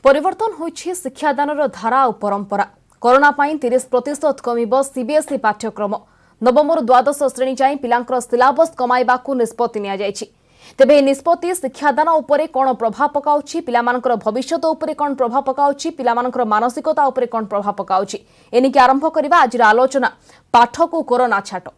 परिवर्तन होइछि शिक्षादानर धारा और परंपरा। कोरोना पाई 30% कमिब सीबीएसई पाठ्यक्रम। नवम रु द्वादश श्रेणी जाए पिलांकर सिलेबस कमाइबाकू निष्पत्ति निया जायछि। तेबे ए निष्पत्ति शिक्षादान उपरे कोन प्रभाव पकाउछि, पिलामानकर भविष्यत उपरे कोन प्रभाव पकाउछि, पिलामानकर मानसिकता उपरे कोन प्रभाव पकाउछि, एनिके आरंभ करिबा आजिर आलोचना पाठ को कोरोना छाट।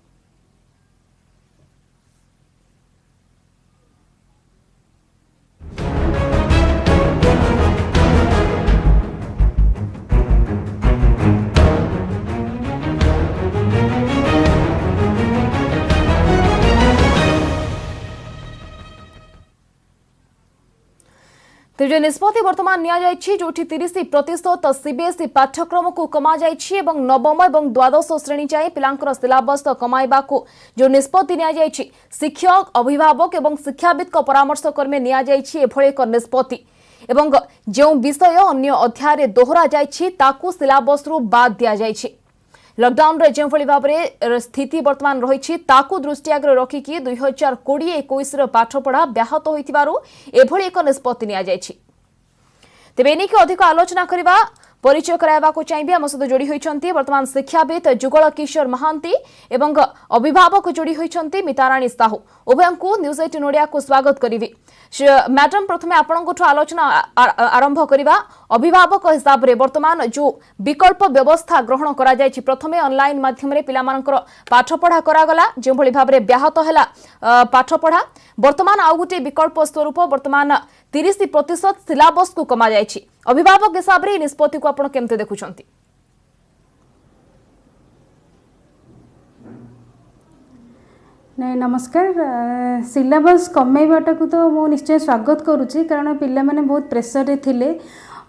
तेज निष्पत्ति वर्तमान नियाଯାଇଛି जोठी 30% सीबीएसई पाठ्यक्रम को कमा जाइछि एवं नवम एवं द्वादश श्रेणी जाए पिलांकर सिलेबस कमाइबाकू जो निष्पत्ति नियाଯାଇଛି शिक्षक अभिभावक एवं शिक्षाविद को परामर्श क्रमे नियाଯାଇଛି एभଳି एक निष्पत्ति एवं जो विषय अन्य अध्याय रे दोहरा जाइछि ताकू सिलेबस रु बाद दिया जाइछि। लॉकडाउन रे जो भाव में स्थिति वर्तमान रही दृष्टि आगे रखिकी 2020-21 पाठपढ़ा व्याहत होइतिबारु एभଳି एक निष्पत्ति निया जायछि। तेबे एनिके अधिक आलोचना करिबा परिचय कराइबाकू चाहिए आम सहित जोड़ी होइछन्ति वर्तमान शिक्षाविद जुगल किशोर महांती एवं अभिभावक जोड़ी होइछन्ति मिताराणी साहू। उभयंकु न्यूज 18 ओडिया को स्वागत करिवि। मैडम प्रथमे आपनकोठु आलोचना आरंभ करिबा। अभिभावक हिसाब रे वर्तमान जो विकल्प व्यवस्था ग्रहण करा जायछि, प्रथमे ऑनलाइन माध्यम रे पिलामानकर पाठपढ़ा करागला जे भଳି भाबरे व्याहत हैला पाठपढ़ा, वर्तमान आउ गुटे विकल्प स्वरूप वर्तमान 30% सिलेबस को कमा जायछि। अभिभावक हिसाब रे निष्पत्ति को आपण केमते देखुछन्ति? नहीं नमस्कार। सिलेबस कमेबाटा को तो मु निश्चय स्वागत करुच्ची, कारण पिला माने बहुत प्रेसर रे थिले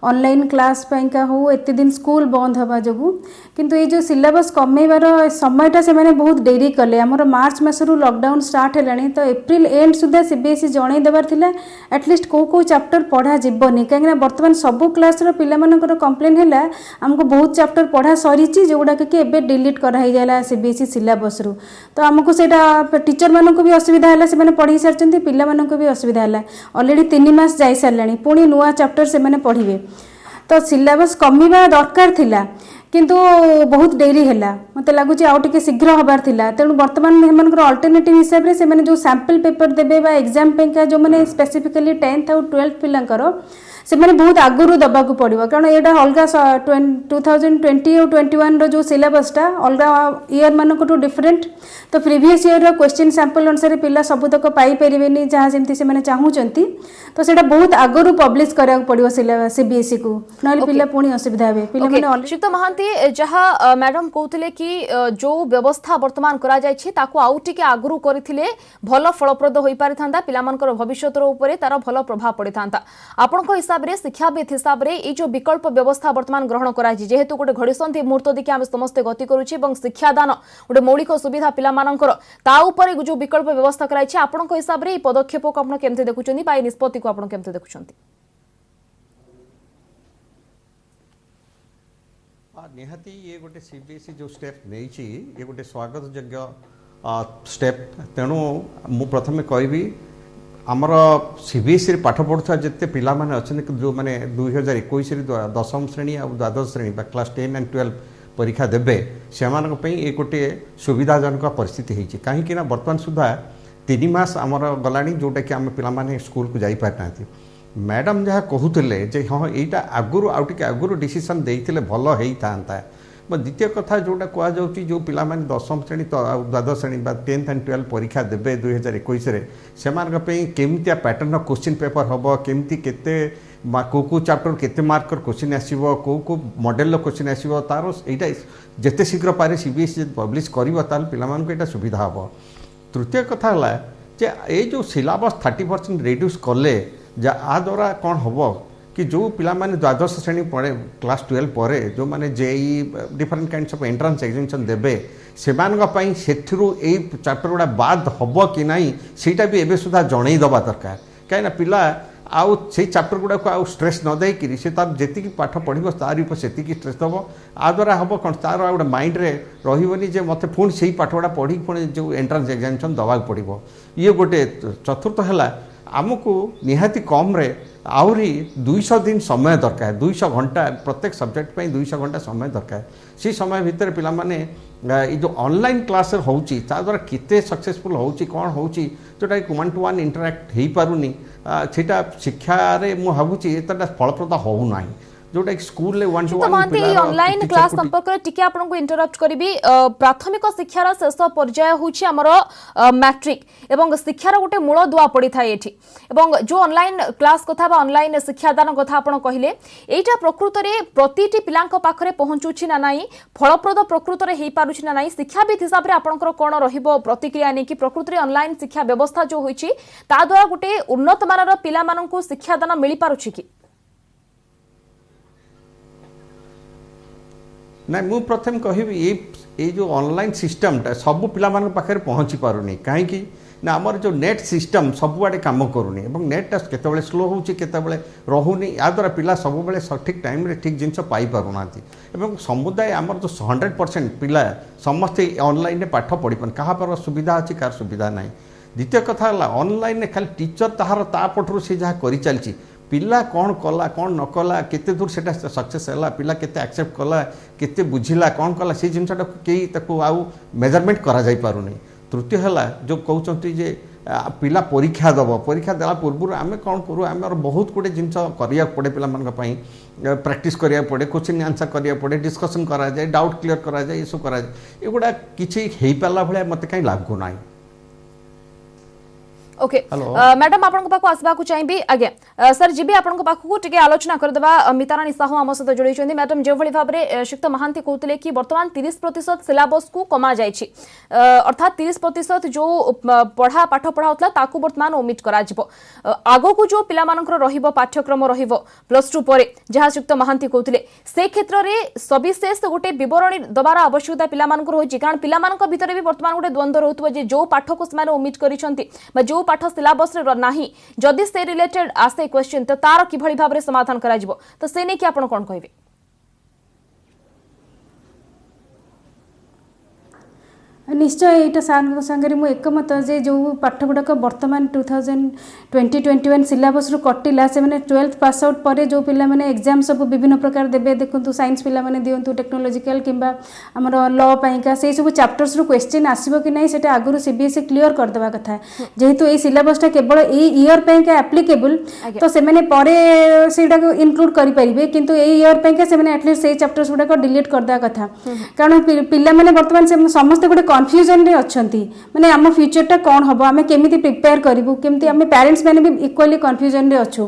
ऑनलाइन क्लास पाइका हो एत दिन स्कूल बंद हवा जो, किंतु ये जो सिलेबस कमेबार समयटा से माने बहुत डेरी कले। आमर मार्च मासरू लॉकडाउन स्टार्ट है तो एप्रिल एंड सुधा सीबीएसई जणई देबार थिला एटलिस्ट को चैप्टर पढ़ा जीवनी, कहीं बर्तमान सबू क्लास पिलामानकर कंप्लेन है आमको बहुत चैप्टर पढ़ा सरी जोगुड़ा कि एबे डिलीट कराला सीबीएसई सिलेबस रु। तो आमको सेटा टीचर मानक भी असुविधा है, से पढ़ी सारी पिला मानक भी असुविधा है। ऑलरेडी 3 मास जाई सारे पुणी नुआ चैप्टर से पढ़े, तो सिलेबस कमिबा दरकार थिला किंतु बहुत डेरी है। मत लगुच आउ टे शीघ्र हबार थिला, तेणु बर्तमान हेमनकर अल्टरनेटिव हिसाब रे से जो सैंपल पेपर देबे बा एग्जाम पेका जो मैंने स्पेसिफिकली 10th और 12th पिलांकर से मैंने बहुत आगुरी दबाक पड़ो, कारण यहाँ अलग 2020 और 21 रो जो सिलेबसटा अलग ईयर मानक डिफरेंट, तो प्रीवियस ईयर क्वेश्चन सैंपल अनुसार पिला सबुतक पाई परिबेनी जहाँ जमती से चाहूँगी, तो सेटा बहुत आगुरी पब्लिश करा पड़ो सीबीएसई को, ना पिला पुणी असुविधा हे पिला। श्रीयुक्त महांती जहाँ मैडम कहते कि जो व्यवस्था वर्तमान करा जायछि ताकू आउ टिके आगुरी करथिले भल फलप्रद होई पारिथांता, पिलामानकर भविष्यत उपरे तार भल प्रभाव पड़िथांता। आपनको हिसाब रे शिक्षाविद हिसाब रे ये जो विकल्प व्यवस्था वर्तमान ग्रहण करा जेहेतु गोटे घड़ीसंधि मुहूर्त देखिए आम समस्ते गति करुछि एवं शिक्षादान गोटे मौलिक सुविधा पिलामानकर ता उपरे जो विकल्प व्यवस्था कराई छै, आपनको हिसाब रे पदक्षेप को आपण केमते देखुछन्ती बा निष्पत्ति को आपण केमते देखुछन्ती? निहाती ये गोटे सीबीएसई जो स्टेप नहीं छी ये गोटे स्वागत योग्य स्टेप। तेणु मु प्रथमे कहबी आमर सीबीएसई पाठ पढ़ुवा जिते पिला माने अच्छे जो मैंने 2021 दशम श्रेणी और द्वादश श्रेणी क्लास 10 एंड 12 परीक्षा देबे से ये गोटे सुविधाजनक परिस्थिति होती कहीं बर्तमान सुधा 3 मास आमर गलानी जोटा कि आम पे स्कूल को जाई पारना। मैडम जहाँ कहते जे हाँ यहाँ आगुरी आउ टे आगुरी डिसीजन देते भल होता। द्वितीय कथा जोटा कहुच्छी जो पिला माने दशम श्रेणी द्वादश श्रेणी 10th एंड 12 परीक्षा देबे 2021 से केमितिया पैटर्न क्वेश्चन पेपर हम केमती केते को चैप्टर केते मार्कर क्वेश्चन आसो को मॉडल क्वेश्चन आसो तार यहाँ जिते शीघ्र पारे सीबीएसई पब्लिश कर पिला सुविधा हम। तृतीय कथा है जे ये जो सिलेबस 30% रिड्यूस कले आ द्वारा कौन हम कि जो पिला माने द्वादश श्रेणी पढ़े क्लास 12 पर जो माने JEE different kinds of entrance examination देबे से चैप्टर गुड़ा बाद हम कि नहीं सीटा भी एबे सुधा जणई दबा दरकार, कहीं पिला आउ से चैप्टर गुड़ा को आउ स्ट्रेस न देकरी से तार जी पाठ पढ़ो तार ऊपर से स्ट्रेस दब आ द्वारा हम कौन तार गोटे माइंड रे रही जे मत पुणी से पाठ गुड़ा पढ़ी पुणी जो एंट्रेंस एग्जामिनेशन दवा पड़ो। ये गोटे चतुर्थ है आमको निहाती कम रे आउरी 200 दिन समय दरकार है 200 घंटा प्रत्येक सब्जेक्ट पे 200 घंटा समय दरकार से समय भितर पिला माने ये जो ऑनलाइन क्लास होउची ता द्वारा किते सक्सेसफुल होउची कोन होउची जोटा 1-to-1 इंटरैक्ट हेई पारुनी सेटा शिक्षा रे मु भाबुची एतटा फलप्रद होउ नाही जोटा स्कूल ले 1-to-1 ऑनलाइन क्लास संपर्क रे टिके आपन को इंटरप्ट करबी प्राथमिक शिक्षार शेष पर्याय होउची हमर मैट्रिक एवं शिक्षार गोटे मूल दुआ पड़ी थाए एठी एवं जो ऑनलाइन क्लास कथा बा ऑनलाइन शिक्षादान कथा आपन कहिले एटा प्रकृत रे प्रतिटी पिलांक पाखरे पहुंचुची ना नाही फलप्रद प्रकृत रे हेई पारुची ना नाही शिक्षाविद हिसाब रे आपनकर कोन रहिबो प्रतिक्रिया नै कि प्रकृत रे ऑनलाइन शिक्षा व्यवस्था जो होईची ता द्वारा गोटे उन्नत मानर पिला माननकु शिक्षादान मिली पारुची कि ना मु प्रथम कहबी ये जो ऑनलाइन सिस्टम टा सब पिला मान पाखे पहुँची पारुनी कहीं ना आमर जो नेट सिस्टम सबुआड़े काम करूनी एवं नेट टा केतबेले स्लो होउची केतबेले रहुनी या द्वारा पिला सबुबेले सठिक टाइम रे ठीक जिनस पाई पारुनाती एवं समुदाय आमर जो 100% पिला समस्ते ऑनलाइन रे पाठ पढ़ी पान कहा पर सुविधा अछि कार सुविधा नाही द्वितीय कथा हला ऑनलाइन रे खाली टीचर ताहार ता पठरु से जहा करि चलची पिला कौन कला कौन न कला केते दूर सेटा सक्सेस है पिला केते एक्सेप्ट कला केते बुझिला कौन कला से जिनसटा केई ताको आउ मेजरमेंट करा जाई पारुनी तृतीय हला जो कहउचंती जे पिला परीक्षा दब परीक्षा देला पूर्व आमे कौन करू आमे बहुत गुडे जिनस करिया पड़े पिला मन पई प्रैक्टिस करिया पड़े क्वेश्चन आंसर करिया पड़े डिस्कशन करा जाए डाउट क्लियर करा जाए ये सब करा जाए एगुडा किछि हेई पाला भले मते काई लागु नाही ओके मैडम आपन पाखु आसबा को चाहिबी आज्ञा सर जीबी आपन पाखु टिके आलोचना कर देबा मितारानी साहू हम सहित जोड़ी छथि मैडम जे भली भाबरे शिक्त महांती कहतले कि वर्तमान 30% सिलेबस को कमा जायछि अर्थात 30% जो पढ़ा पाठ पढ़ा होतला ताकू वर्तमान ओमिट करा जिवो आगो को जो पिला मानकर रहिबो पाठ्यक्रम रहिबो +2 परे जहा शिक्त महांती कहतले से क्षेत्र रे सविशेष गोटे विवरणी दबार आवश्यकता पिला मानकर होछि कारण पिला मानक भितरे भी वर्तमान गोटे द्वंद्व रहतबो जे जो पाठ को समान ओमिट करिसंती बा जो पाठ सिलेबस रे नाही जदि से रिलेटेड आसे क्वेश्चन तो तार किभଳି भाबरे समाधान करा जिवो तो से नै कि आपण कोन कहबे निश्चय यहाँ सार सागर मुझे एकमत जे जो पाठ गुड़ाक बर्तमान 2020-21 सिलेबस रु कटिला से मैंने 12th पास आउट पर जो पिला माने एग्जाम सब विभिन्न प्रकार देबे देखंतु साइंस पिला माने दियंतु टेक्नोलॉजिकल किंबा हमर लॉ पाइका से सब चैप्टर्स रु क्वेश्चन आसीबो कि नहीं सेटा आगुरु सीबीएसई क्लियर कर देबा कथा जेहेतु ए सिलेबसटा केवल ए ईयर पाइका एप्लीकेबल तो से माने परे सेटा को इंक्लूड करि परिबे किंतु ए ईयर पाइका से माने एटलीस्ट से चैप्टर्स गुडा को डिलीट कर देबा कथा कारण पिला माने वर्तमान से समस्त गुडे कन्फ्यूजन रे अछंती माने आम फ्यूचर टा कौन हम आम केमी प्रिपेयर करूँ केमती आम पेरेंट्स मैंने भी इक्वाली कन्फ्यूजन रे अच्छु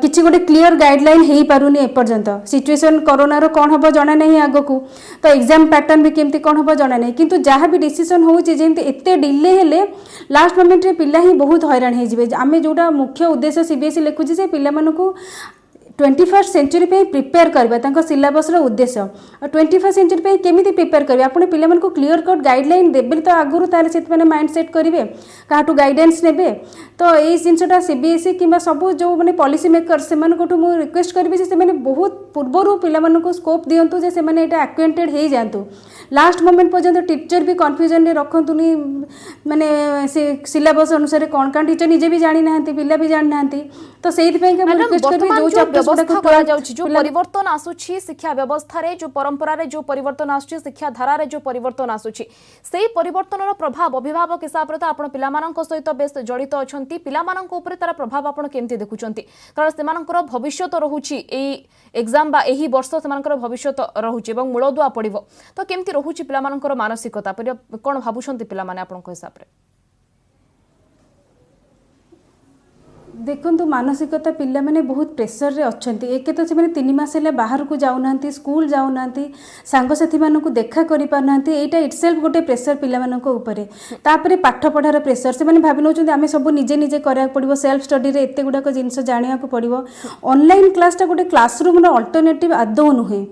किसी गोटे क्लीयर गाइडलाइन हो पारुनी एपर्यंत सिचुएशन कोरोनार कौन हम जना नहीं आग को तो एग्जाम पैटर्न भी केमती कौन हम जना नहीं किंतु जहाँ भी डिसीजन होती एत डिले हेले लास्ट मोमेंट रे पिला ही बहुत हैरान हो आम जोटा मुख्य उद्देश्य सीबीएसई लिखुची से पिला मानकु 21st सेंचुरी पे प्रिपेयर करबा सिलेबस उद्देश्य और 21st सेंचुरी पे केमी प्रिपेयर करेंगे आपने पिला को क्लीयर कट गाइडलाइन देवे तो आगुरी ताले से माइंड सेट करेंगे क्या गाइडेंस ने तो ये जिनटा सीबीएसई कि सब जो मैंने पॉलिसी मेकर से मुझे रिक्वेस्ट करी से बहुत पूर्वर पिला स्कोप दिंतु जे से एक्वेंटेड हो जातु लास्ट मोमेंट पर्यंत टीचर भी कन्फ्यूजन रे रखतुनी माने से सिलेबस अनुसार कौन कौन टीचर निजे भी जानी ना पिला भी जानी ना तो से रिक्वेस्ट करी जो व्यवस्था करा जाउछि जो परिवर्तन आसुछि शिक्षा व्यवस्था रे जो परंपरा रे जो परिवर्तन आसुछि शिक्षा धारा रे जो परिवर्तन आसुछि सेही परिवर्तनर प्रभाव अभिभावक हिसाब रे तो आपण पिला मानक सहित बेस जड़ित अछंती पिला मानक ऊपर तार प्रभाव आपण केमति देखुचंती कारण सेमानकर भविष्य रहुछि एई एग्जाम बा एही वर्ष सेमानकर भविष्य रहुछि एवं मूलदुआ पड़िबो तो केमति रहुछि पिला मानकर मानसिकता कोन भाबुछंती पिला माने आपण हिसाब रे देखु मानसिकता पिला माने बहुत प्रेसर रे अच्छंती एक तो से 3 मास हेले बाहर को जाऊना स्कूल जाऊना सांगसाथी मानक देखा करि पारनांती एटा इटसेल्फ गोटे प्रेसर पिला मानक ऊपरे तापरे पाठ पढ़ार प्रेसर से माने भाबि नउछंती आमे सब निजे निजे करिया पड़िबो सेल्फ स्टडी रे एते गुडा को जिंस जानिया को पड़िबो ऑनलाइन क्लास टा गोटे क्लासरूम रो अल्टरनेटिव आदौ नुहे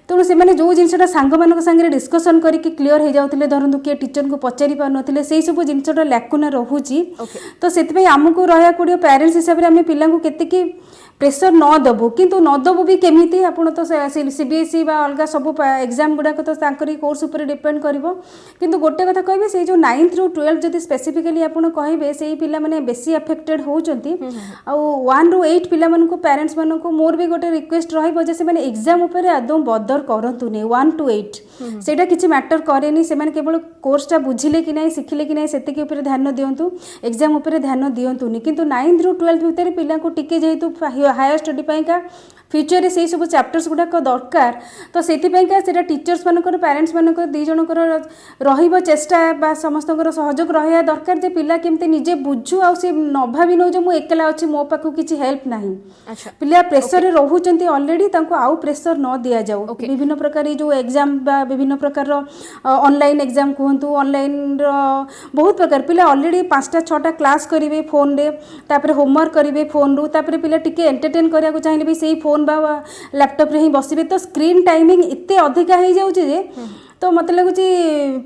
तेणु से माने जो जिनसटा सांग मानक संगे डिस्कशन करके क्लियर हो जाउतिले धरंतु के टीचर को पचारि पार नथिले सेही सब जिनसटा लैकुना रहुची तो सेति आमको रहया पड़ियो पेरेंट्स हिसाब रे आमे पिला को केते की प्रेसर न देबु किंतु न देबु भी केमिति आपण तो सीबीएसई बा अलगा सब एग्जाम गुडाक तो तांकरी कोर्स ऊपर डिपेंड करिवो किंतु गोटे कथा कहबे से जो 9th ରୁ 12 जदि स्पेसिफिकली आपण कहबे सेही पिला माने बेसी अफेक्टेड होउचंती आ 1 ରୁ 8 पिला मानको पेरेंट्स मानको मोर भी गोटे रिक्वेस्ट रहइबो जे से माने एग्जाम ऊपर आदौ बदर करंतु ने 1 to 8 सेटा किछि मैटर करेनी से माने केवल कोर्सटा बुझिले कि नै सिखिले कि नै सेति के ऊपर ध्यान दियंतु एग्जाम ऊपर ध्यान दियंतुनी किंतु 9th ରୁ 12 भितर पिला को टिके जेतु हायर स्टडी पाइका फ्यूचर रे सब चैप्टर्स गुड़ाक दरकार तो से टीचर्स मानकर पेरेंट्स मानकर दी जनकर रहिबो चेष्टा बा समस्त सहयोग रहा दरकार जे पिला केमते निजे बुझू आ से न भावी नो जो मु एकला अछि मो पाखु किछि हेल्प नाही अच्छा पिला प्रेशर रे रहउचंती ऑलरेडी तांको आउ प्रेशर न दिया जाऊ विभिन्न प्रकार जो एग्जाम बा विभिन्न प्रकार ऑनलाइन एग्जाम कहंतु ऑनलाइन बहुत प्रकार पिला ऑलरेडी 5टा 6टा क्लास करिवे फोन रे तापर होमवर्क करिवे फोन रु तापर पिला टिके एंटरटेन करिया को चाहिले भी सेही फोन बा लैपटॉप रे ही बसिबे तो स्क्रीन टाइमिंग इत्ते अधिका हो जाउची जे तो मत लगुची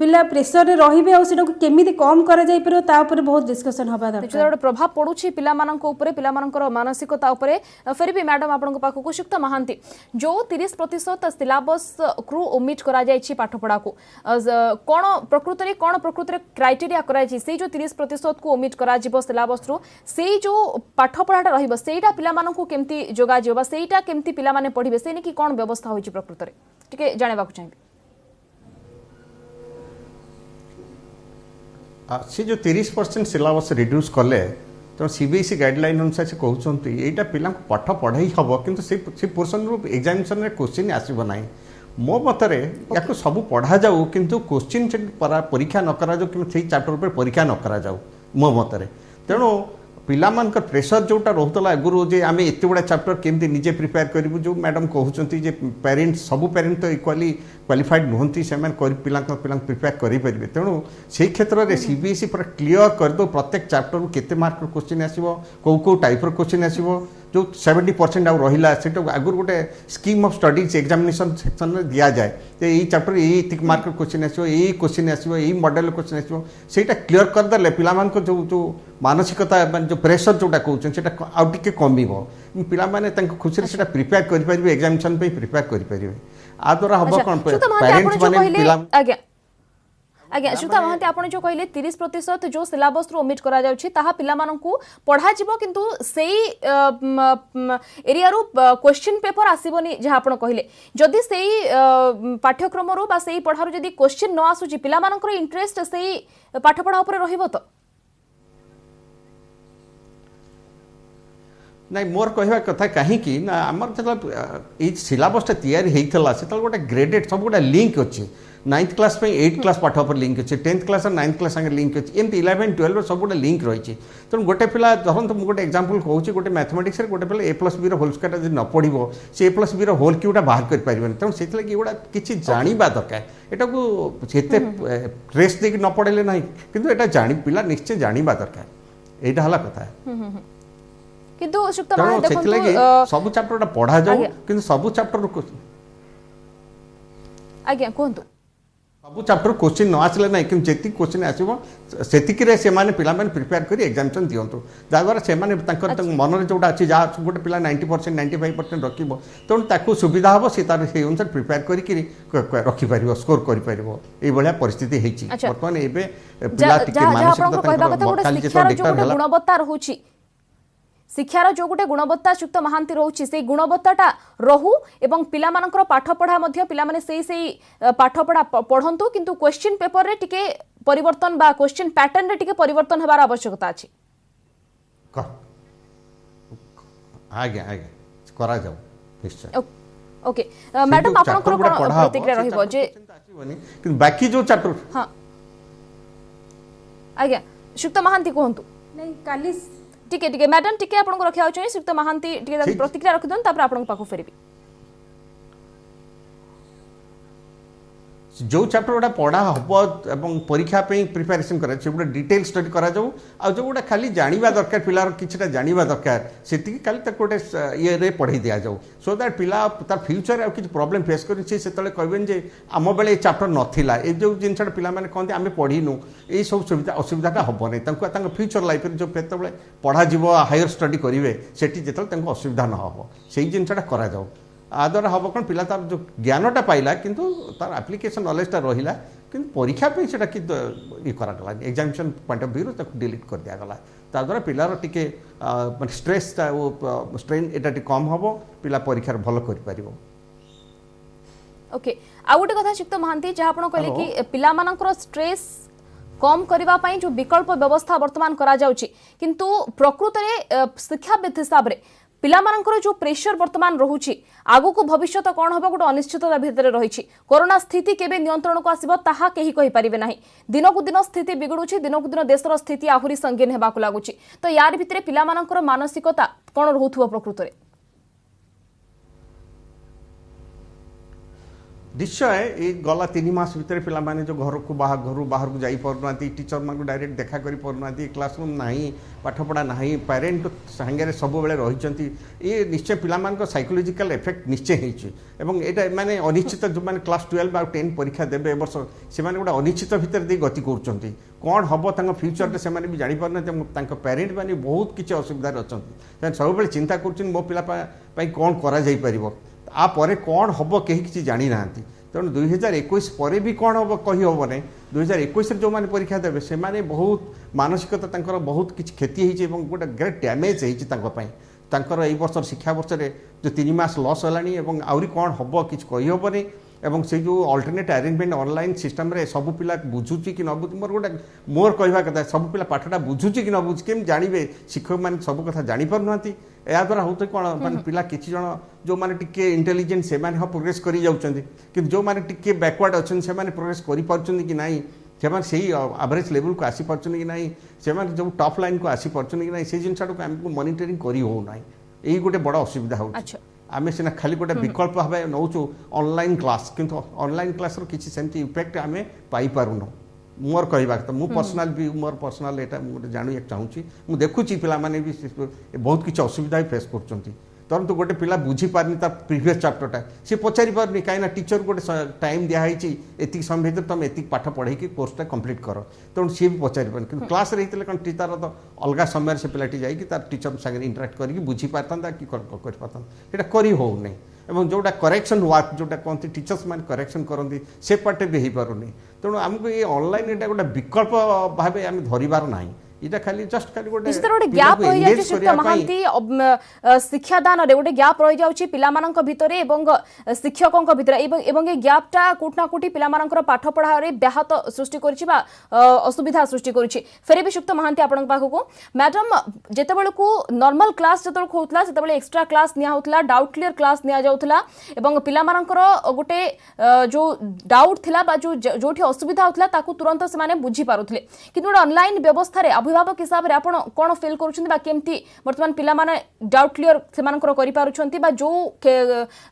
पिला प्रेशर रे रहिबे आ सेटा को केमिति कम करा जाई परबो ता ऊपर बहुत डिस्कशन होबा दरकार जो प्रभाव पड़ुछि पिला मानक ऊपर पिला मानकर मानसिकता ऊपर फिर भी मैडम आपन पाखु को सुक्त महांती जो 30% सिलेबस क्रू ओमिट करा जायछि पाठ पढ़ा को कोन प्रकृति रे क्राइटेरिया करा जायछि से जो 30% को ओमिट करा जिवो सिलेबस रु से जो पाठ पढ़ाटा रहिबो सेटा पिला मानक केमति जोगा जिवो सेटा केमति पिला माने पढ़िबे से कि कोन व्यवस्था होइछि प्रकृति रे टिके जानेबा को चाहिबे से जो 30% सिलेबस रिड्यूस कले तो सीबीएसई गाइडलाइन अनुसार से कहते यहाँ पिला पाठ पढ़ाई हम किंतु से पोर्सन एग्जामिनेशन क्वेश्चन आसब ना मो मतरे या सब पढ़ा जाऊ किंतु क्वेश्चन परीक्षा न करा जाऊ कि चैप्टर पर परीक्षा न करा जाऊ मो मतरे तेणु पिला मानकर प्रेशर जोटा रोला आगुरी जे आम एत गुड़ा चैप्टर केमती निजे प्रिपेयर करूँ जो मैडम कहते पेरेंट्स सब पेरेंट तो इक्वाली क्वालिफाइड नुहति से पिला प्रिपेयर करेंगे तेणु से क्षेत्र में सीबीएसई पूरा क्लीयर करदो प्रत्येक चैप्टर केते मार्क क्वेश्चन आसो कौ टाइप क्वेश्चन आसो जो 70% आउ रहा से आगुरी गोटे scheme of studies examination section में दि जाए तो यही चैप्टर यही मार्क क्वेश्चन आसो यही क्वेश्चन आसो यही मॉडल क्वेश्चन आसो सेटा क्लीयर करदे पिला जो जो मानसिकता जो प्रेशर जोटा कहते आउ टे कम पिला खुशी से प्रिपेयर करेंगे एग्जामिनेशन प्रिपेयर करेंगे आ द्वारा हम कौन पेरेंट्स माने आज्ञा श्रुता महांती आपण जो कहले 30% जो सिलेबस रो ओमिट करा जाउछि ताहा पिला माननकु पढ़ा जिवो किंतु सेही एरिया रो क्वेश्चन पेपर आसीबोनी जे आपण कहले जदि सेही पाठ्यक्रम रो बा सेही पढ़ारो जदि क्वेश्चन न आसुछि पिला मानकर इंटरेस्ट सेही पाठ पढ़ा ऊपर रहिबो तो नहीं मोर कहवा कथा कहीं ना आमर जो सिलेबसटा तैयारी होता से गोटे ग्रेडेड सब गोटे लिंक अच्छे 9th क्लास 8th क्लास पाठ पर लिंक अच्छे 10th class 9th class link अच्छे एमती 11 12 सब गोटे लिंक रही तेणु गोटे पिला धरत मुझे गोटे एग्जांपल कहूँ गोटे मैथमेटिक्स गोटे पिला A+B होल स्क्वायर जब न पढ़ो से A+B होल क्यूटा बाहर कर तेणु से गुड़ा किसी जानवा दरकार यहाँ को प्रेस देक न पढ़े ना कि जानी पिला निश्चय जानवा दरकार यहाँ है कथा किंतु सुक्त माने देखंतु सब चैप्टर पढ़ा जाऊ किंतु सब चैप्टर आज्ञा कहंतु सब चैप्टर क्वेश्चन न आसले ना कि जी क्वेश्चन आसो से पिला प्रिपेयर कर एग्जामिनेशन दिंतु जहाँद्वारा से मन में जोटा अच्छी जहाँ गोटे पिला 90% 95% रखिब तेणु ताकू सुविधा हम सी तार से अनुसार प्रिपेयर कर रखिपर स्कोर कर परिस्थिति बर्तमान गुणवत्ता रहुछि शिक्षार जो गोटे गुणवत्ता युक्त महांती रोची से गुणवत्ताटा रहू एवं पिला मानकर पाठ पढ़ा मध्य पिला माने सेही पाठ पढ़ा पढ़ंतु किंतु क्वेश्चन पेपर रे टिके परिवर्तन बा क्वेश्चन पैटर्न रे टिके परिवर्तन हेबार आवश्यकता अछि आज्ञा आज्ञा करा जाऊ निश्चय ओके मैडम आपनकर कोन प्रतिक्रिया रहिबो जे किंतु बाकी जो चैप्टर हां आज्ञा शुक्त महांती कहंतु नहीं काली टिके टिके मैडम टिके आपन को रखिया होचै सुक्त महांती टिके प्रतिक्रिया रख दन तापर आपन पाखु फेरबी जो चैप्टर गुड़ा पढ़ा हम परीक्षा प्रिपेरेसन कर डिटेल स्टडी करा जो गुड़ा खाली जाना दरकार पिलार किछटा जाना दरकार से खाली गोटे ये पढ़े दि जाऊ सो दैट पिला तार फ्यूचर किसी प्रॉब्लम फेस कर कहबेन जे आम बेले चैप्टर नाला ये जो जिनसा पिला माने कहते आम पढ़ीनु ये सब सुविधा असुविधाटा हम नहीं फ्यूचर लाइफ जो केतबे पढ़ा हायर स्टडी करेंगे से जो असुविधा न हो से जिनसा करा जाऊ आ द्वारा हम कौन पिला तार जो ज्ञानटा पाइला किंतु तार एप्लिकेशन नॉलेजटा रहिला किंतु परीक्षा पे सेटा कि ये करागला एग्जामिनेशन पॉइंट ऑफ व्यू ताको डिलीट कर दियागला ता द्वारा पिलार टिके माने स्ट्रेस वो स्ट्रेन एटा टिके कम हबो पिला परीक्षा भलो करि परिबो। ओके आ गोटे कथा चित्त महांती जहाँ आपण कहले कि पिला मानकर स्ट्रेस कम करबा पई जो विकल्प व्यवस्था वर्तमान करा जाउची किंतु प्रकृत रे शिक्षाविद हिसाब रे पिला मानकर जो प्रेशर वर्तमान रहुची आगु को भविष्य कौन हम गोटे अनिश्चितता भितर रही कोरोना स्थिति केबे नियंत्रण को आसीबो ताहा केही कहि परिबे नाही दिनकु दिन स्थिति बिगड़ुची दिनकु दिन देशर स्थिति आहुरी संगीन हेबाकु लागुची तो यार भितर पिला मानकर मानसिकता कौन रहउथुवा प्रकृत रे निश्चय ये गला 3 मास भितर पिला माने जो घर बाहर को जाई पारना टीचर मान डायरेक्ट देखा करी पारना क्लासरूम नहीं पाठपढ़ा नहीं पेरेन्ट सांगे सब बेले रही ये निश्चय पिला मान साइकोलॉजिकल इफेक्ट निश्चय होता माने अनिश्चित जो मैंने क्लास 12 और 10 परीक्षा देवे वर्ष से गोटे अनिश्चित भितर दे गति कर कौन हम फ्यूचर से भी जानी पारना पेरेन्ट मैंने बहुत किसी असुविधा अच्छा सब बेले चिंता कर मो पिला कौन कर आपर कौन हम कहीं जानी ना तेणु 2021 पर भी कौन हम कही हम ना 2021 जो मैंने परीक्षा देवे से माने बहुत मानसिकता बहुत किसी क्षति होती गोटे ग्रेट डैमेज होकर यही वर्ष शिक्षा वर्ष जो 3 मास लॉस होलानी आहरी कौन हम किसी कही हम एवं से जो अल्टरनेट अरेंजमेंट ऑनलाइन सिस्टम रे सब पिला बुझुची कि न बुझ मोर गोटे मोर कहवा कथा सब पिला पाठटा बुझुची कि न बुझ केम जानिबे शिक्षक माने सब कथा जानि पर नथि या द्वारा होते कोन माने पिला किछि जण जो माने टिके इंटेलिजेंट से माने प्रोग्रेस करी जाउछन्ती कि जो माने टिके बैकवर्ड अछन से माने प्रोग्रेस करी पारछन्ती कि नाही से सही एवरेज लेवल को आसी पारछन कि नाही से माने जो टॉप लाइन को आसी पारछन कि नाही से जिनसा को हमको मॉनिटरिंग करी हो नाही एही गोटे बड़ असुविधा हो आम सीना खाली गोटे विकल्प भाव नौ ऑनलाइन क्लास किंतु ऑनलाइन क्लास किसी सेमती इफेक्ट आम पाइपारूनु मोर कहवा कथा मु पर्सनाल भी मोर पर्सनाल एटा जाना चाहूँगी मुझे देखुची पिला माने भी बहुत किसी असुविधा फेस कर तुरंत गोटे पिला बुझी पारनी तार प्रीवियस चैप्टरटा सी पचारि पारनी कहीं टीचर गोटे टाइम दिखाई एति समय भर तुम एति पाठ पढ़े कोर्सटा कंप्लीट कर तेणु सी भी पचारि पारनी कि क्लास रे कौन तार तो अलग समय से पिलाटी जाकि तार टीचर सागे इंटराक्ट करके बुझी पारता कि कर पारता करी हो नहीं एवं जोटा करेक्शन वर्क जोटा कहते टीचर्स मैंने करेक्शन करती से पार्टे भी हो पार नहीं तेणु आमको ये ऑनलाइन एटा गोटे विकल्प भाव आम धरबार ना इटा खाली जस्ट खाली गोटे गैप रही जाय चित्त महांती शिक्षादान रे गोटे गैप रही जाउची पिला मानक भितरे एवं शिक्षकक भितरे एवं ए गैपटा कोठना कोठी पिला मानकर पाठ पढ़ा रे व्याहत सृष्टि करछि बा असुविधा सृष्टि करछि फेरे भी सुक्त महांती आपन पाखको मैडम जेतेबेल को नॉर्मल क्लास जेतेबेल होतला सेतेबेल एक्स्ट्रा क्लास निया होतला डाउट क्लियर क्लास निया जाउतला एवं पिला मानकर गोटे जो डाउट थिला बा जोठी असुविधा होतला ताकू तुरंत से माने बुझी पारुथले किंतु ऑनलाइन व्यवस्था रे अभिभावक हिसाब रे आपण कोन फील करूछन बा केमती वर्तमान पिला माने डाउट क्लियर से मानकर करि पारुछंती बा जो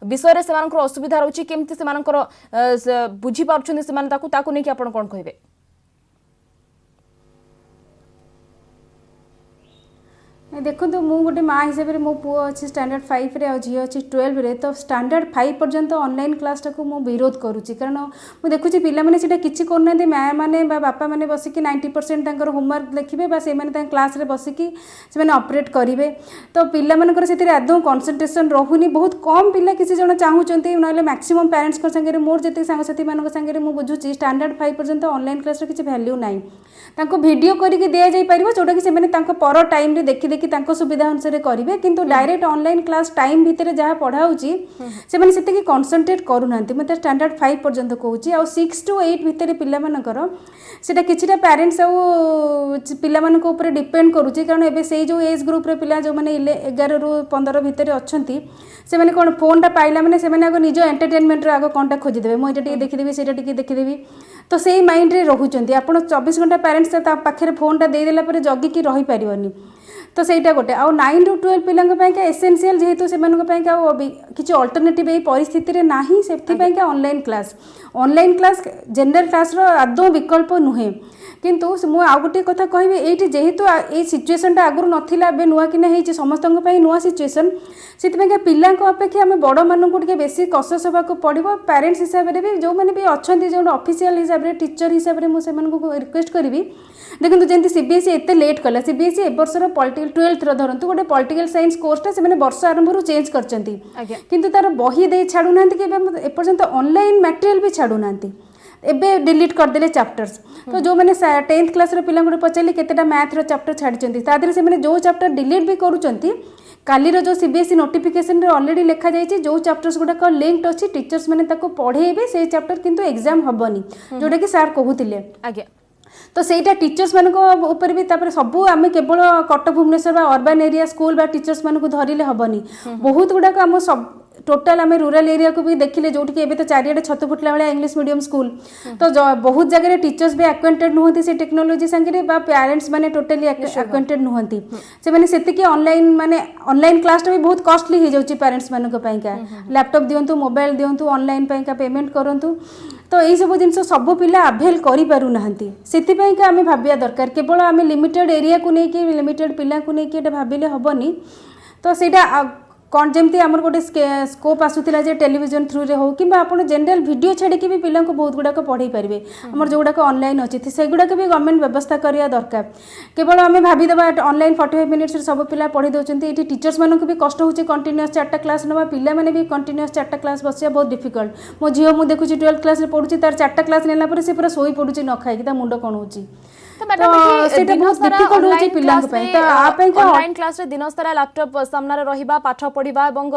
विषय रे से मानकर असुविधा रहउची केमती से मानकर बुझी पारुछन से माने ताकू नै कि आपण कोन कहबे देखो तो मु गोटे माँ हिसाब से मो पुओ अच्छी स्टैंडर्ड 5 रे झी अच्छी 12 रे तो स्टैंडर्ड 5 पर्यंत ऑनलाइन क्लास टाक मु विरोध करुच्ची कारण मुझे देखुची पिला माने सेटा किछि करना माँ मैंने बापा मैंने बसिकी 90% तांकर होमवर्क लिखिबे बा से माने क्लास रे बसिकी से माने ऑपरेट करिवे तो पिला मानकर से आदौ कंसंट्रेशन रहुनी बहुत कम पिला किसी जन चाहूचंती नले मैक्सिमम पेरेंट्स को संगे मोर जते सांगसाथी मान संगे मु बुझुची स्टैंडर्ड 5 पर्यंत ऑनलाइन क्लास रे किछि वैल्यू नाही तांको वीडियो करके दिया जाई परिबो जोटा कि से माने तांको पर टाइम रे देखि देखि तांको सुविधा अनुसार करेंगे किंतु डायरेक्ट ऑनलाइन क्लास टाइम भितर जहाँ पढ़ाऊँगी से मैंने से कन्संट्रेट करूना मतलब स्टैंडर्ड 5 पर्यंत कहूँ आ 6 to 8 भितर पिलामानकर सेटा किछिटा पेरेंट्स पिला मानक ऊपर डिपेंड करूची कारण एबे से जो एज ग्रुप रे पिला जो माने 11 ରୁ 15 भितर अछंती से माने कोन फोन टा पाइला माने से माने आगो निजो एंटरटेनमेंट रे आगो कोनटा खोजि देबे मोइटा टिके देखि देबी सेटा टिके देखि देबी तो सेही माइंड रे रहुचंती आपण 24 घंटा पेरेंट्स ता पाखरे फोन टा दे देला परे जगी की रही परिवनी तो ସେଇଟା ଗୋଟେ ଆଉ 9 ରୁ 12 ପିଲାଙ୍କ ପାଇଁକା ଏସେନ୍ସିଆଲ ଯେହେତୁ ସେମାନଙ୍କ ପାଇଁକା ଆଉ କିଛି ଅଲ୍ଟରନେଟିଭ ଏଇ ପରିସ୍ଥିତିରେ ନାହିଁ ସେଥିପାଇଁକା ଅନଲାଇନ୍ କ୍ଲାସ୍ ଜେନେରାଲ କ୍ଲାସ୍ର ଆଦୌ ବିକଳ୍ପ ନୁହେଁ କିନ୍ତୁ ମୁଁ ଆଉ ଗୋଟେ କଥା କହିବି ଏଇଠି ଯେହେତୁ ଏଇ ସିଚୁଏସନଟା ଆଗରୁ ନଥିଲା ଏବେ ନୂଆ କିନା ହେଇଛି ସମସ୍ତଙ୍କ ପାଇଁ ନୂଆ ସିଚୁଏସନ ସେଥିପାଇଁକା ପିଲାଙ୍କ ଅପେକ୍ଷା ଆମେ ବଡ଼ମାନଙ୍କୁ ଟିକେ ବେଶୀ କସସ୍ ହେବାକୁ ପଡ଼ିବ ପ୍ୟାରେଣ୍ଟସ୍ ହିସାବରେ ବି ଯେଉଁମାନେ ବି ଅଛନ୍ତି ଯେଉଁ ଅଫିସିଆଲ ହିସାବରେ ଟିଚର ହିସାବରେ ମୁଁ ସେମାନଙ୍କୁ ରିକ୍ୱେଷ୍ଟ କରିବି ଦେଖନ୍ତୁ ଯେମିତି ସିବିଏସ୍ଇ ଏତେ ଲେଟ୍ କଲା ସିବିଏସ୍ଇ ଏ ବର୍ଷର ପଲିଟିକାଲ 12th ଧରନ୍ତୁ ଗୋଟେ ପଲିଟିକାଲ ସାଇନ୍ସ କୋର୍ସଟା ସେମାନେ ବର୍ଷ ଆରମ୍ଭରୁ ଚେଞ୍ଜ କରିଛନ୍ତି କିନ୍ତୁ ତାର ବହି ଦେଇ ଛାଡ଼ୁନାହାନ୍ତି କି ଏପର୍ଯ୍ୟନ୍ତ ଅନଲାଇନ୍ ମ୍ୟାଟେରିଆଲ ବି ଛାଡ଼ୁନାହାନ୍ତି ଏବେ डिलीट करदेले चैप्टर्स तो जो मैंने 10th क्लास पिला पचारे केतेटा मैथ्र चैप्टर छाड़ी तादेह से जो चैप्टर डिलीट भी करूँ काली जो सीबीएसई नोटिफिकेशन ऑलरेडी लिखा जाए जो चैप्टर्स गुड़ाक लिंक्ड अच्छी टीचर्स मैंने पढ़ेबे से चैप्टर किंतु एग्जाम हेनी जोटा कि सार कहते आज्ञा तो ସେଇଟା टीचर्स मान ऊपर भी सबू आम केवल Cuttack Bhubaneswar urban area school बा टीचर्स मान धरले हेनी बहुत गुड़ाक आम सब टोटाल आम रूराल एरिया को भी देखिले जो कि तो चारिड़े छत फुटला भाया इंग्लिश मीडियम स्कूल तो बहुत जगह टीचर्स भी एक्वेंटेड नुहति से टेक्नोलोजी सांगे पेरेंट्स माने टोटाली एक्वेंटेड नुहति से माने सेतिकी ऑनलाइन माने ऑनलाइन क्लास भी बहुत कॉस्टली हो जाउची पेरेंट्स मानक पाइका लैपटॉप दियंतु मोबाइल दियंतु ऑनलाइन पाइका पेमेंट करंतु तो यही सब जिन सब पिला आभेल करें से आम भाविया दरकार केवल आम लिमिटेड एरिया को लेकिन लिमिटेड पिला को लेकिन भाविले हेनी तो ସେଇଟା कौन जमती आमर गोटे स्कोप आसूला टेलीविजन थ्रू रे हो कि जनरल वीडियो छाड़ी भी पिला बहुत गुड़ाक पढ़े पारे आमर जो गुड़ाक ऑनलाइन अच्छी से गुड़ाक भी गवर्नमेंट व्यवस्था करवा दरकार केवल आम भावीदे ऑनलाइन 45 मिनिट्स सब पिला पढ़ी दौरान ये टीचर्स मानक भी कष्ट होची कंटिन्यूअस 4टा क्लास ना पिला माने भी कंटिन्यूअस 4टा क्लास बसिया बहुत डिफिकल्ट मो झील मुझे देखुची 12th क्लास पढ़ुची तार 4टा क्लास नेला से पूरा सोई पड़ुची न खाई मुंड कौन होची ऑनलाइन क्लास रे दिन सारा लैपटॉप सामने रहिबा पाठ पढ़िबा एवं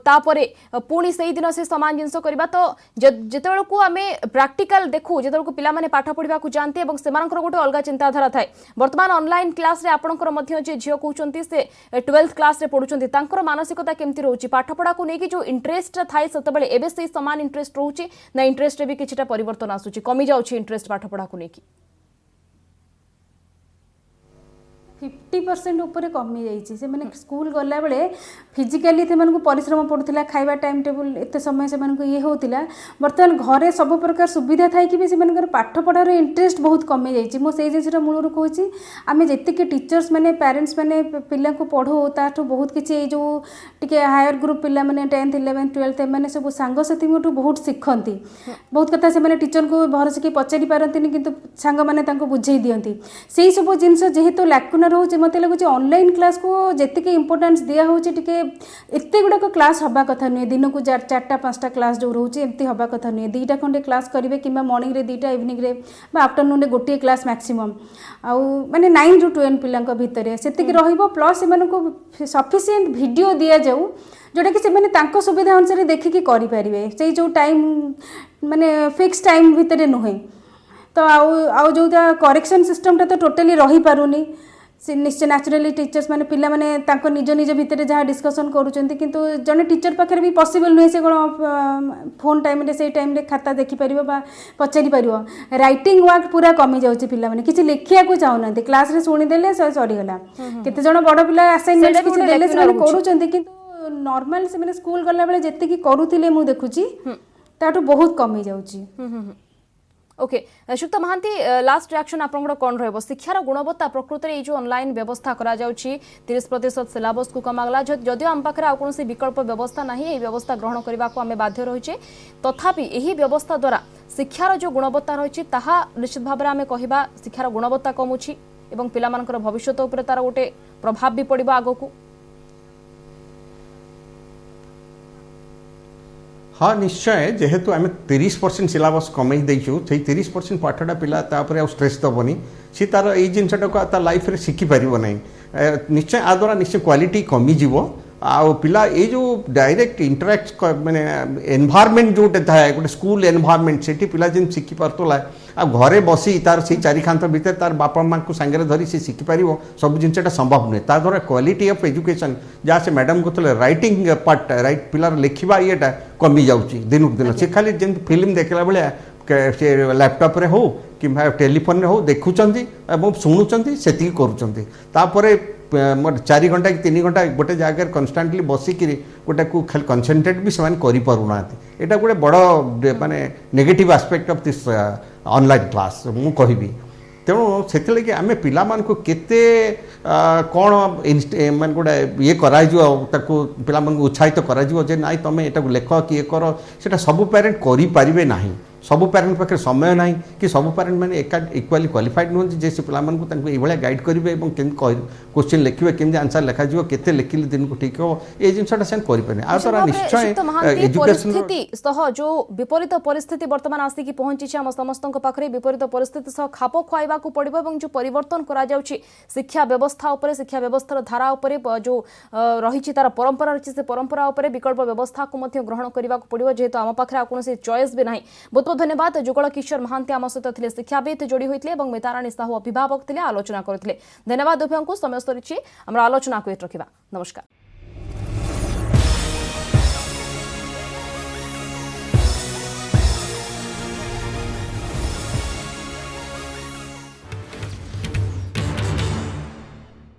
तापरे पुणी से दिन से समान जिनस करबा तो जेतेबेल को आमे प्रैक्टिकल देखु जेतेबेल को पिला माने पाठ पढ़िबा को जानते एवं सेमानकर गोटे अलग चिंताधारा थाए वर्तमान ऑनलाइन क्लास रे आपनकर मध्य जे झियो कहउचंती से 12th क्लास रे पढुचंती तांकर मानसिकता केमती रहउची पाठ पढ़ा को नेकी जो इंटरेस्ट थाए सतबेले एबे से समान इंटरेस्ट रहउची ना इंटरेस्ट रे भी किछटा परिवर्तन आसुची कमी जाउची इंटरेस्ट पाठ पढ़ा को नेकी 50% ऊपर कमी जाइए मैंने स्कूल गला बेले फिजिकाली से परिश्रम पड़ूला खाଇବା टाइम टेबल एत समय से ये होता बर्तमान घरे सब प्रकार सुविधा थी भी से पाठ पढ़ार इंटरेस्ट बहुत कमी जाइए मुझे जिनसा मूलर कहूँ आम जी टीचर्स मैंने पेरेंट्स मैंने पिला पढ़ो ताठू बहुत किसी जो टी हायर ग्रुप पिला 10th 11th 12th एम सब सांगसाथी बहुत शिखती बहुत कथा से टीचर को भरोसे कि पचारि पारती कि सांग मैंने बुझे दिखती से सब जिनस जेहेतु लैकुना रोचे मत लगुच ऑनलाइन क्लास को जी इंपोर्टेंस दिया होचे टिके एते गुड़ाक क्लास हवा कथा नुहे दिन को 4टा 5टा क्लास जो रोचे एमती हवा कथा नुहे 2टा खंडे क्लास करेंगे कि मॉर्निंग रे 2टा इवनिंग रे आफ्टरनून रे गोटे क्लास मैक्सिमम आउ माने 9 ରୁ 12 पिला भितर से प्लस से सफिशिएंट वीडियो दि जाऊ जोटा कि से सुविधा अनुसार देखिकी करें से जो टाइम माने फिक्स टाइम भितर नुहे तो आउ जो करेक्शन सिस्टमटा तो टोटाली रही पारुनी निश्चय नेचुराली टीचर्स माने पिला माने तांको निज निज भितर जहाँ डिस्कसन करूछंती किंतु जने टीचर पाखे भी पॉसिबल नुहे से कौन फोन टाइम रे से टाइम रे खाता देखि परिबो बा पचारि परिबो राइटिंग वर्क पूरा कमी जाउची पिला माने किछि लिखिया को चाहुनांती क्लास रे सुनी देले सरी गला केते जण बड़ पिला असाइनमेंट किछि देले से करूछंती किंतु नॉर्मल से माने स्कूल गला बेले जत्ते की करूथिले मु देखुची ताटू बहुत कमी जाउची ओके शुक्त महांती लास्ट रिएक्शन आपन कौन रहिबो शिक्षार गुणवत्ता प्रकृत रे जो ऑनलाइन व्यवस्था करा जाउची 30% सिलेबस को कमागला जदियो हम पाखरे आ कोनसी विकल्प व्यवस्था नाही ए व्यवस्था ग्रहण करबा को हमें बाध्य रहिचे तथापि एही व्यवस्था द्वारा शिक्षार जो गुणवत्ता रहिची ताहा निश्चित भाव रे हमें कहिबा शिक्षार गुणवत्ता कमुची एवं पिला मानकर भविष्यत ऊपर तार गोटे प्रभाव भी पड़िबो आगो को हाँ निश्चय जेहेतु आम 30% सिलेबस कमे देचु से 30% पाठटा पिला तापर स्ट्रेस दबनी सी तार ये जिनटा लाइफ रे शिखि पारिबो नहीं निश्चय आ द्वारा निश्चय क्वालिटी कमी जीवो आ पिला ये जो डायरेक्ट इंटरेक्ट माने एनवायरनमेंट जोटे थाए गोटे स्कूल एनवायरनमेंट से पिला जिन शिखि पारतला आ घरे बसी तार से चारि खांत भीतर तार बापा माँ को सांगे धरी से शिखि पार सब जिनटा संभव नुहे ता द्वारा क्वालिटी ऑफ एजुकेशन जहाँ से मैडम कहते राइटिंग पार्ट राइट पिलार लिखा येटा कमी जाऊँगी दिन को दिन से खाली जमी फिल्म देखला बेले से लैपटॉप रे हो कि टेलीफोन रे हो देखुचंती एवं शुणुचंती सेतिकी करूचंती तापरे 4 घंटा कि 3 घंटा गोटे जगह कन्स्टांटली बसिक गोटे को खाली कनसेंट्रेट भी से करें एटा गोटे बड़ माने negative aspect of this online class मु कहबी तेणु से आम पिला केते कौन मान गोटे ये कर पिला उत्साहित कर ना तुम यहाँ लेख किए कर सेटा सबू पेरेन्ट करें ना सबू पेरेन्ट पाखे समय ना कि सबू पेरेन्ट मैंने इक्वाली क्वालिफाइड नुहति जे से पिला ये गाइड करेंगे और क्वेश्चन लिखे केमती आंसर लिखा केते लिखिले दिन को ठीक हो ये जिनसा से करें आ द्वारा निश्चय एजुकेशन सह जो विपरीत परिस्थिति वर्तमान आसिक पहुंची आम समस्त पाखे विपरीत परिस्थिति सह खाप खुआवा पड़ो और जो परिवर्तन करा शिक्षा व्यवस्था उपर शिक्षा व्यवस्थार धारा उपर जो रही तार परंपरा रही से परंपरा उपर विकल्प व्यवस्था को ग्रहण करने को पड़ो जेहेतु आम पाखे कौन चॉइस भी ना। बहुत बहुत धन्यवाद। जुगल किशोर महांती आम सहित थे शिक्षाविद जोड़ी होते मिताराणी साहू अभिभावक थे आलोचना करते। धन्यवाद उभय को समय सरी आम आलोचना को रखा। नमस्कार।